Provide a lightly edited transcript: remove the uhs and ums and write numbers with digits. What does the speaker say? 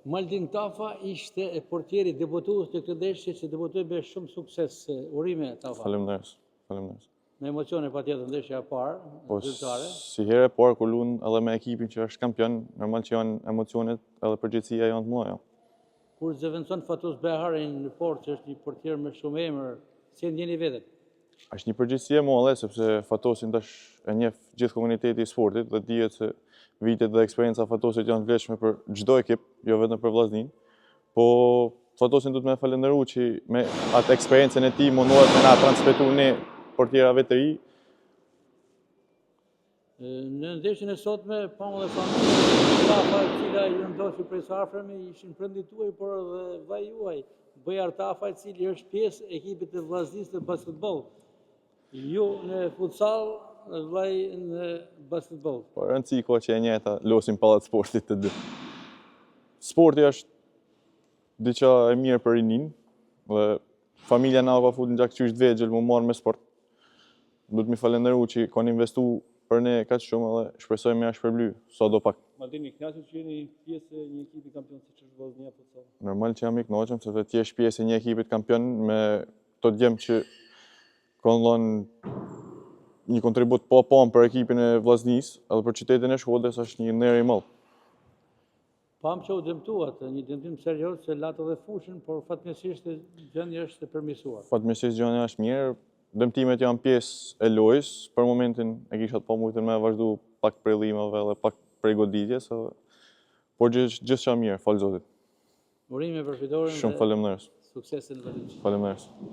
Maldin Tafa ishte portieri debutues të këtë ndeshje që debutoi me shumë sukses. Urime Tafa. Faleminderit. Me emocione patjetër ndeshja e parë, Po zyrtare. si herë e parë kur luan edhe me ekipin që është kampion, normal që janë emocionet edhe përgjegjësia janë të mëdha. Kur zëvendëson Fatos Beharin në port, që është një portier me shumë emër, si e ndjeni veten? Është një përgjegjësi e madhe sepse Fatosin tash e njeh gjithë komuniteti i sportit dhe dihet se vitet dhe eksperienca Fatosit janë të vlefshme për çdo ekip, jo vetëm për Vllaznin. Po Fatosin duhet me falenderu që me atë eksperiencën e tij mundohet me na transmetu ne portierave të ri. Në ndeshjen e sotme, pamë dhe familje, Tafa e cila ju ndoshi prej së afërmi, ishin prindit tuaj, por edhe vllai juaj, Bujar Tafa, i cili është pjesë e ekipit të Vllaznisë të basketboll. Ju në futsal, vllai në basketboll. Po rëndësi ka që e njëjta losin pallat sportit të dy. Sporti është diçka e mirë për rinin, dhe familja na ka futur në gjak qysh të vegjël më marrë me sport. Duhet mi falenderu që kanë investu për ne kaq shumë dhe shpresoj me ja shpërbly sado pak. Maldini, kënaqur që jeni pjesë e një ekipi kampion siç është Vllaznia futsal. Normal që jam i kënaqur sepse ti je pjesë e një ekipit kampion me to djem që kanë dhënë një kontribut pa pam për ekipin e Vllaznisë edhe për qytetin e Shkodrës është një nder i madh. Pam që u dëmtuat, një dëmtim serioz se latë dhe fushën, por fatmirësisht gjendja është e përmirësuar. Fatmirësisht gjendja është mirë, dëmtimet janë pjesë e lojës, për momentin e kisha të pamujtën me vazhdu pak prej llimave dhe pak prej goditjes, por gjithçka mirë, falë Zotit. Urime për fitoren. Shumë faleminderit. Suksese në vazhdim. Faleminderit.